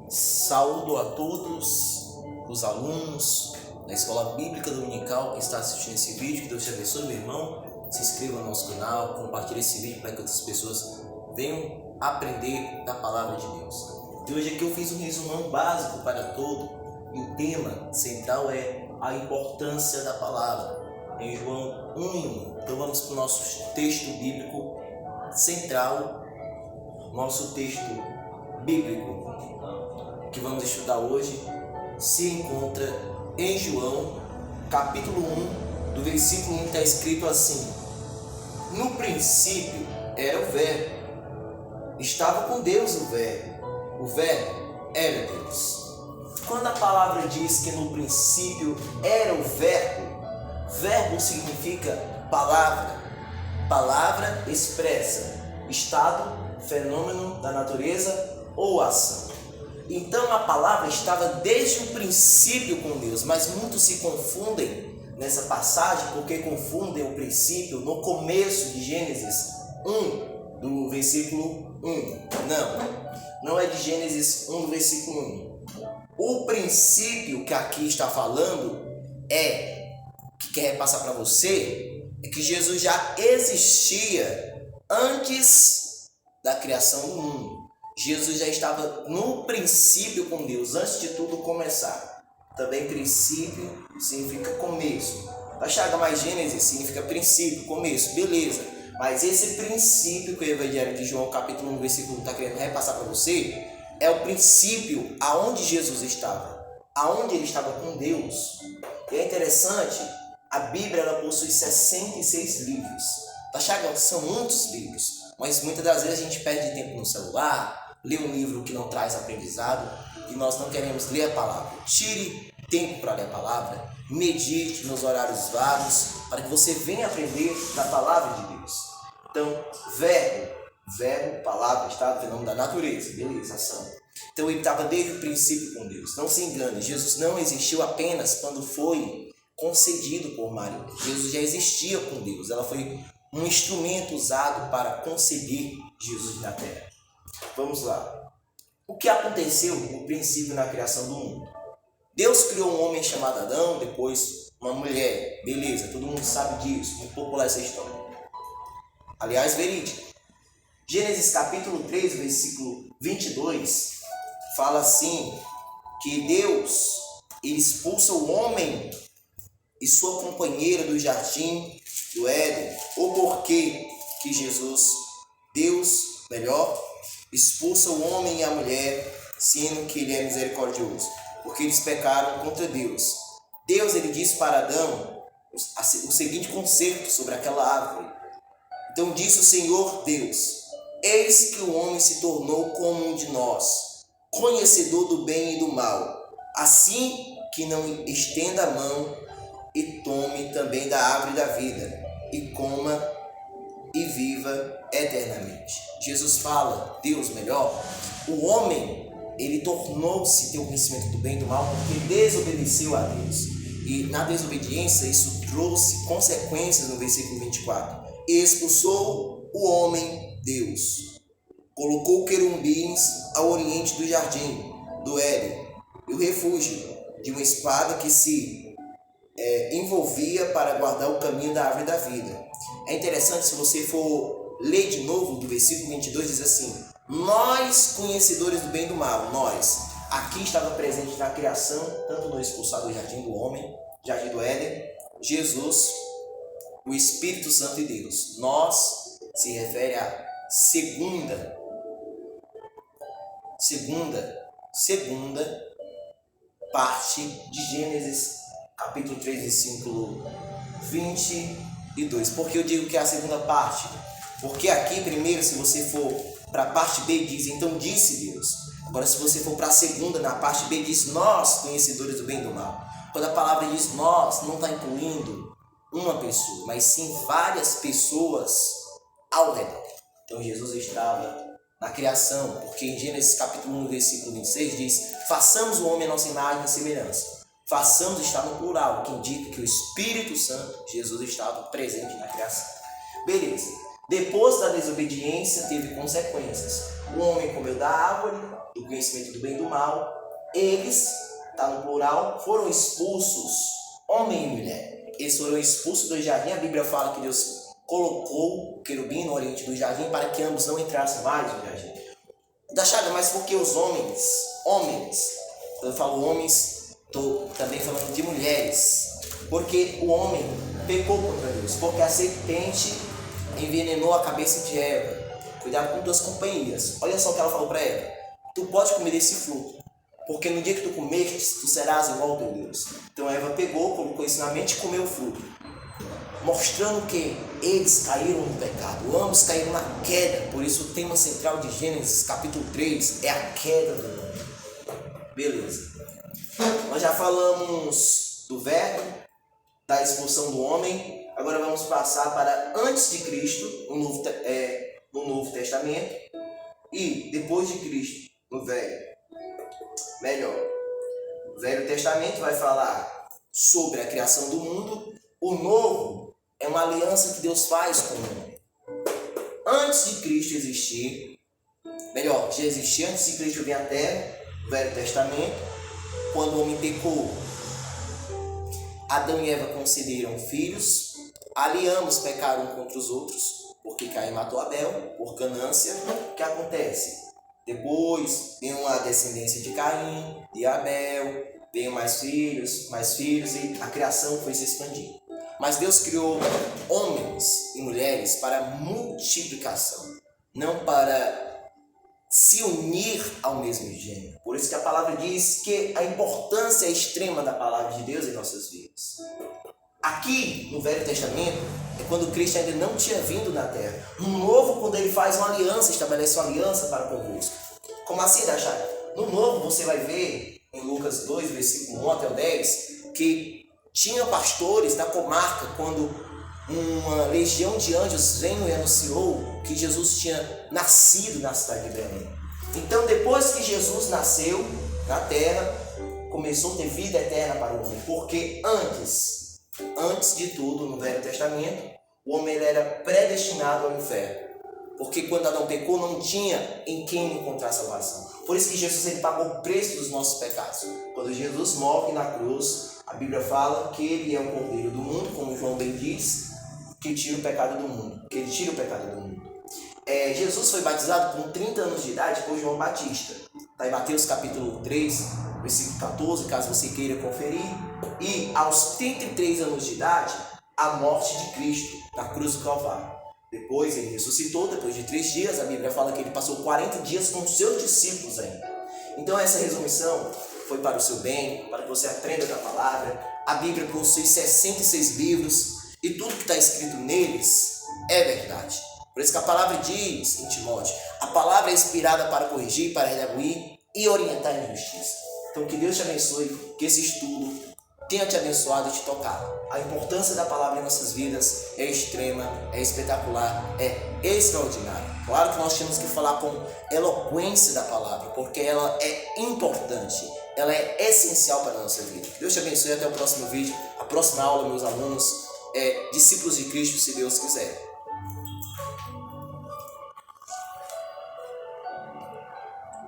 Saúdo a todos os alunos da Escola Bíblica Dominical que está assistindo esse vídeo. Que Deus te abençoe, meu irmão. Se inscreva no nosso canal, compartilhe esse vídeo para que outras pessoas venham aprender da Palavra de Deus. E hoje aqui eu fiz um resumão básico para todo, e o tema central é a importância da Palavra, em João 1:1. Então vamos para o nosso texto bíblico central, nosso texto bíblico que vamos estudar hoje se encontra em João, capítulo 1, do versículo 1, está escrito assim: no princípio era o Verbo, estava com Deus o Verbo era Deus. Quando a palavra diz que no princípio era o verbo significa palavra. Palavra expressa estado, fenômeno da natureza ou ação. Então a palavra estava desde o princípio com Deus, mas muitos se confundem nessa passagem porque confundem o princípio no começo de Gênesis 1, do versículo 1. Não é de Gênesis 1, do versículo 1. O princípio que aqui está falando que quer passar para você, é que Jesus já existia antes da criação do mundo. Jesus já estava no princípio com Deus, antes de tudo começar. Também princípio significa começo. A chaga mais Gênesis significa princípio, começo, beleza. Mas esse princípio que o Evangelho de João, capítulo 1, versículo 1, está querendo repassar para você, é o princípio aonde Jesus estava, aonde ele estava com Deus. E é interessante, a Bíblia ela possui 66 livros. Tá chaga, são muitos livros, mas muitas das vezes a gente perde tempo no celular, lê um livro que não traz aprendizado, e nós não queremos ler a palavra. Tire tempo para ler a palavra, medite nos horários vagos, para que você venha aprender da palavra de Deus. Então, verbo, palavra, estado, fenômeno da natureza, beleza, ação. Então ele estava desde o princípio com Deus. Não se engane, Jesus não existiu apenas quando foi concedido por Maria. Jesus já existia com Deus, ela foi um instrumento usado para conceber Jesus na terra. Vamos lá. O que aconteceu no princípio na criação do mundo? Deus criou um homem chamado Adão, depois uma mulher. Beleza, todo mundo sabe disso. Muito popular essa história. Aliás, verídica. Gênesis capítulo 3, versículo 22, fala assim, que Deus expulsa o homem e sua companheira do jardim do Éden. O porquê que Deus, expulsa o homem e a mulher, sendo que ele é misericordioso, porque eles pecaram contra Deus. Deus ele disse para Adão o seguinte conceito sobre aquela árvore. Então disse o Senhor Deus: eis que o homem se tornou como um de nós, conhecedor do bem e do mal, assim que não estenda a mão e tome também da árvore da vida, e coma e viva eternamente. Jesus fala, o homem, ele tornou-se ter o conhecimento do bem e do mal porque desobedeceu a Deus. E na desobediência isso trouxe consequências no versículo 24. E expulsou o homem, Deus. Colocou querubins ao oriente do jardim do Éden, e o refúgio de uma espada que se envolvia para guardar o caminho da árvore da vida. É interessante, se você for ler de novo do versículo 22, diz assim: nós, conhecedores do bem e do mal, nós, aqui estava presente na criação, tanto no expulsado do jardim do homem, jardim do Éden, Jesus, o Espírito Santo e Deus. Nós se refere à segunda parte de Gênesis, capítulo 3, versículo 22. Por que eu digo que é a segunda parte? Porque aqui, primeiro, se você for para a parte B, diz, então disse Deus. Agora, se você for para a segunda, na parte B, diz, nós, conhecedores do bem e do mal. Quando a palavra diz nós, não está incluindo uma pessoa, mas sim várias pessoas ao redor. Então, Jesus estava na criação, porque em Gênesis capítulo 1, versículo 26, diz, façamos o homem à nossa imagem e semelhança. Façamos está no plural, que indica que o Espírito Santo, Jesus, estava presente na criação. Beleza. Depois da desobediência, teve consequências. o homem comeu da árvore, do conhecimento do bem e do mal. Eles, está no plural, foram expulsos, homem e mulher. Eles foram expulsos do jardim. A Bíblia fala que Deus colocou o querubim no oriente do jardim para que ambos não entrassem mais no jardim. Da chaga, mas porque os homens, quando eu falo homens, estou também falando de mulheres, porque o homem pecou contra Deus, porque a serpente envenenou a cabeça de Eva. Cuidado com tuas companhias. Olha só o que ela falou para Eva: tu pode comer desse fruto, porque no dia que tu comeres, tu serás igual ao teu Deus. Então Eva pegou, colocou isso na mente e comeu o fruto, mostrando que eles caíram no pecado, ambos caíram na queda. Por isso o tema central de Gênesis capítulo 3 é a queda do homem. Beleza. Nós já falamos do verbo, da expulsão do homem. Agora vamos passar para antes de Cristo, no Novo Testamento, e depois de Cristo, no Velho. Melhor, o Velho Testamento vai falar sobre a criação do mundo. O Novo é uma aliança que Deus faz com o homem. Antes de Cristo existir, já existia antes de Cristo vir à Terra, o Velho Testamento, quando o homem pecou, Adão e Eva conceberam filhos, ali ambos pecaram contra os outros, porque Caim matou Abel, por ganância. O que acontece? Depois veio a descendência de Caim, de Abel, veio mais filhos, e a criação foi se expandindo. Mas Deus criou homens e mulheres para multiplicação, não para se unir ao mesmo gênero. Por isso que a palavra diz que a importância extrema da palavra de Deus em nossas vidas. Aqui no Velho Testamento é quando Cristo ainda não tinha vindo na terra. No Novo, quando ele faz uma aliança, estabelece uma aliança para convosco. Como assim, Dachai? No Novo você vai ver em Lucas 2, versículo 1 até o 10, que tinha pastores da comarca quando uma legião de anjos veio e anunciou que Jesus tinha nascido na cidade de Belém. Então, depois que Jesus nasceu na terra, começou a ter vida eterna para o homem. Porque antes de tudo, no Velho Testamento, o homem ele era predestinado ao inferno. Porque quando Adão pecou, não tinha em quem encontrar salvação. Por isso que Jesus ele pagou o preço dos nossos pecados. Quando Jesus morre na cruz, a Bíblia fala que ele é o Cordeiro do mundo, como João bem diz, que tira o pecado do mundo. Que ele tira o pecado do mundo. Jesus foi batizado com 30 anos de idade por João Batista. Está em Mateus capítulo 3, versículo 14, caso você queira conferir. E aos 33 anos de idade, a morte de Cristo na cruz do Calvário. Depois ele ressuscitou, depois de 3 dias, a Bíblia fala que ele passou 40 dias com seus discípulos ainda. Então essa resumição foi para o seu bem, para que você aprenda da palavra. A Bíblia possui 66 livros e tudo que está escrito neles é verdade. Por isso que a palavra diz em Timóteo, a palavra é inspirada para corrigir, para redarguir e orientar em justiça. Então que Deus te abençoe, que esse estudo tenha te abençoado e te tocado. A importância da palavra em nossas vidas é extrema, é espetacular, é extraordinária. Claro que nós temos que falar com eloquência da palavra, porque ela é importante, ela é essencial para a nossa vida. Deus te abençoe, até o próximo vídeo, a próxima aula, meus alunos, discípulos de Cristo, se Deus quiser.